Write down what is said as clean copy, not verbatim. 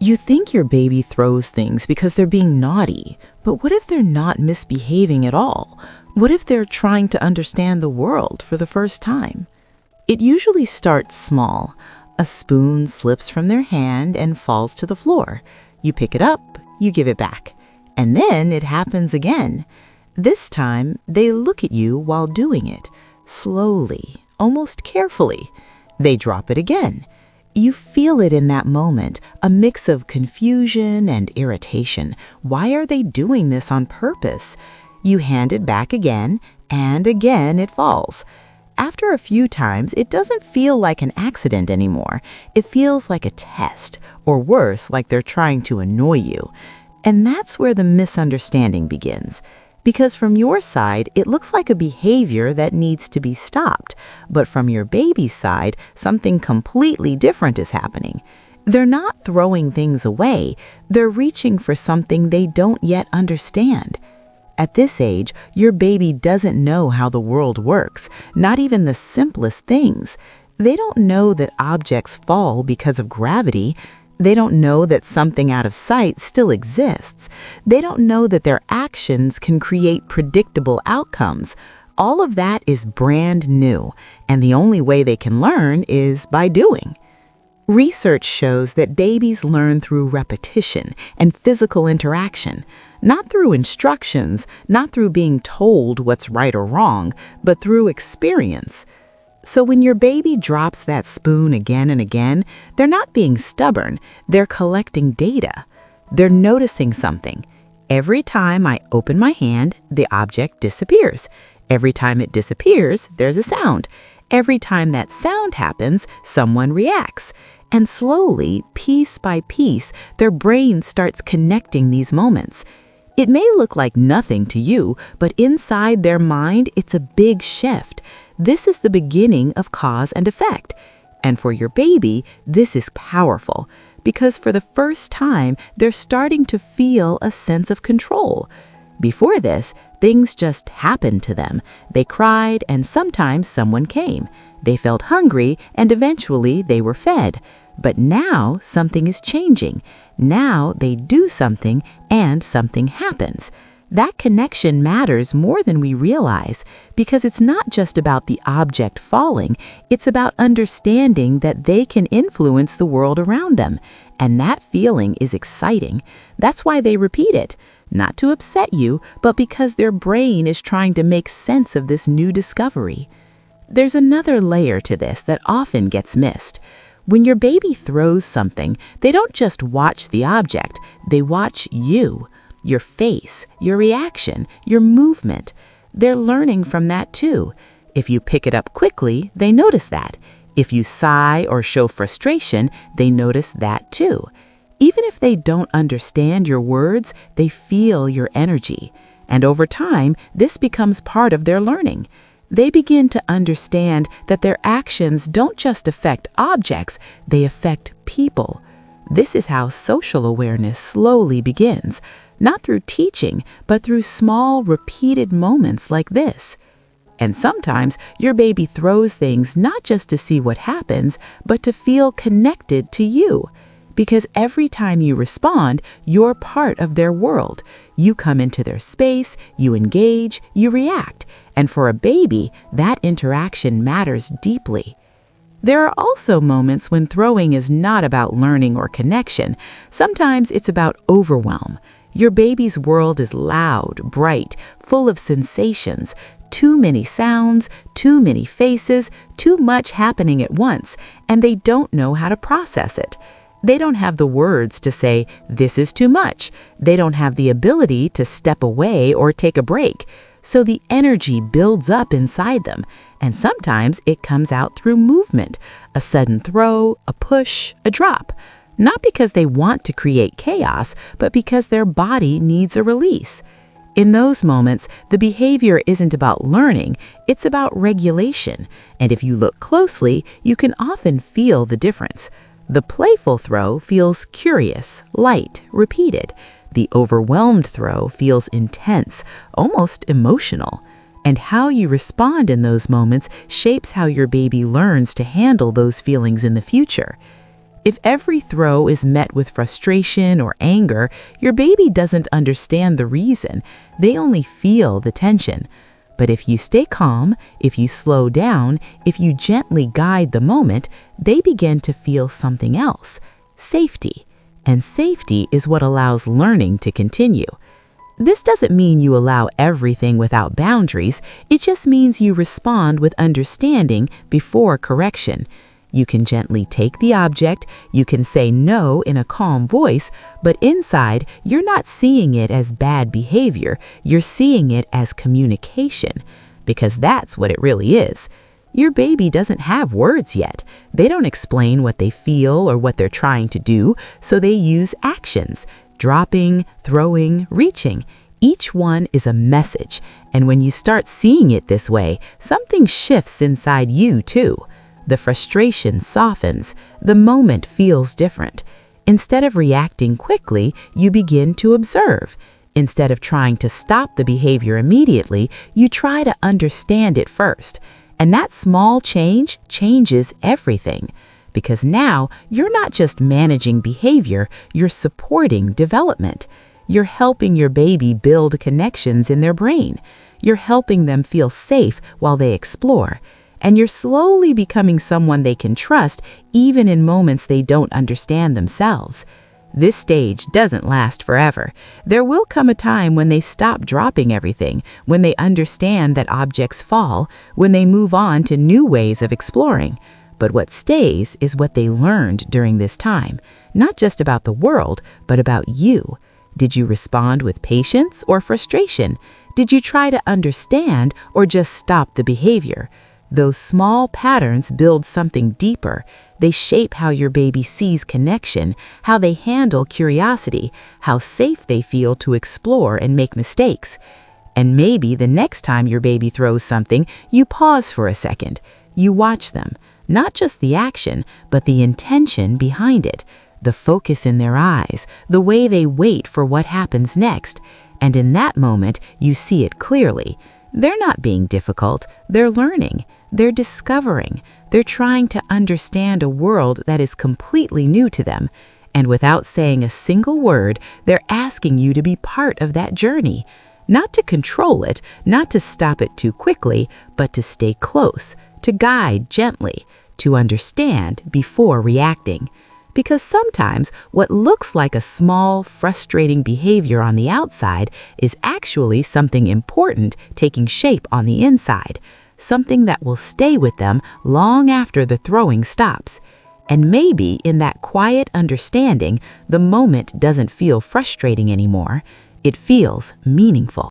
You think your baby throws things because they're being naughty, but what if they're not misbehaving at all? What if they're trying to understand the world for the first time? It usually starts small. A spoon slips from their hand and falls to the floor. You pick it up, you give it back. And then it happens again. This time, they look at you while doing it, slowly, almost carefully. They drop it again. You feel it in that moment, a mix of confusion and irritation. Why are they doing this on purpose? You hand it back again, and again it falls. After a few times, it doesn't feel like an accident anymore. It feels like a test, or worse, like they're trying to annoy you. And that's where the misunderstanding begins. Because from your side, it looks like a behavior that needs to be stopped. But from your baby's side, something completely different is happening. They're not throwing things away. They're reaching for something they don't yet understand. At this age, your baby doesn't know how the world works, not even the simplest things. They don't know that objects fall because of gravity. They don't know that something out of sight still exists. They don't know that their actions can create predictable outcomes. All of that is brand new, and the only way they can learn is by doing. Research shows that babies learn through repetition and physical interaction, not through instructions, not through being told what's right or wrong, but through experience. So when your baby drops that spoon again and again, they're not being stubborn, they're collecting data. They're noticing something. Every time I open my hand, the object disappears. Every time it disappears, there's a sound. Every time that sound happens, someone reacts. And slowly, piece by piece, their brain starts connecting these moments. It may look like nothing to you, but inside their mind, it's a big shift. This is the beginning of cause and effect. And for your baby, this is powerful, because for the first time, they're starting to feel a sense of control. Before this, things just happened to them. They cried, and sometimes someone came. They felt hungry, and eventually they were fed. But now something is changing. Now they do something, and something happens. That connection matters more than we realize, because it's not just about the object falling, it's about understanding that they can influence the world around them. And that feeling is exciting. That's why they repeat it. Not to upset you, but because their brain is trying to make sense of this new discovery. There's another layer to this that often gets missed. When your baby throws something, they don't just watch the object, they watch you, your face, your reaction, your movement. They're learning from that too. If you pick it up quickly, they notice that. If you sigh or show frustration, they notice that too. Even if they don't understand your words, they feel your energy. And over time, this becomes part of their learning. They begin to understand that their actions don't just affect objects, they affect people. This is how social awareness slowly begins, not through teaching, but through small, repeated moments like this. And sometimes your baby throws things not just to see what happens, but to feel connected to you. Because every time you respond, you're part of their world. You come into their space, you engage, you react. And for a baby, that interaction matters deeply. There are also moments when throwing is not about learning or connection. Sometimes it's about overwhelm. Your baby's world is loud, bright, full of sensations. Too many sounds, too many faces, too much happening at once, and they don't know how to process it. They don't have the words to say, "This is too much." They don't have the ability to step away or take a break. So the energy builds up inside them, and sometimes it comes out through movement, a sudden throw, a push, a drop. Not because they want to create chaos, but because their body needs a release. In those moments, the behavior isn't about learning, it's about regulation. And if you look closely, you can often feel the difference. The playful throw feels curious, light, repeated. The overwhelmed throw feels intense, almost emotional. And how you respond in those moments shapes how your baby learns to handle those feelings in the future. If every throw is met with frustration or anger, your baby doesn't understand the reason. They only feel the tension. But if you stay calm, if you slow down, if you gently guide the moment, they begin to feel something else: safety. And safety is what allows learning to continue. This doesn't mean you allow everything without boundaries. It just means you respond with understanding before correction. You can gently take the object, you can say no in a calm voice, but inside, you're not seeing it as bad behavior, you're seeing it as communication, because that's what it really is. Your baby doesn't have words yet. They don't explain what they feel or what they're trying to do, so they use actions: dropping, throwing, reaching. Each one is a message, and when you start seeing it this way, something shifts inside you too. The frustration softens. The moment feels different. Instead of reacting quickly, you begin to observe. Instead of trying to stop the behavior immediately, you try to understand it first. And that small change changes everything. Because now, you're not just managing behavior, you're supporting development. You're helping your baby build connections in their brain. You're helping them feel safe while they explore. And you're slowly becoming someone they can trust, even in moments they don't understand themselves. This stage doesn't last forever. There will come a time when they stop dropping everything, when they understand that objects fall, when they move on to new ways of exploring. But what stays is what they learned during this time, not just about the world, but about you. Did you respond with patience or frustration? Did you try to understand or just stop the behavior? Those small patterns build something deeper. They shape how your baby sees connection, how they handle curiosity, how safe they feel to explore and make mistakes. And maybe the next time your baby throws something, you pause for a second. You watch them, not just the action, but the intention behind it, the focus in their eyes, the way they wait for what happens next. And in that moment, you see it clearly. They're not being difficult, they're learning. They're discovering. They're trying to understand a world that is completely new to them. And without saying a single word, they're asking you to be part of that journey. Not to control it, not to stop it too quickly, but to stay close, to guide gently, to understand before reacting. Because sometimes what looks like a small, frustrating behavior on the outside is actually something important taking shape on the inside. Something that will stay with them long after the throwing stops. And maybe in that quiet understanding, the moment doesn't feel frustrating anymore. It feels meaningful.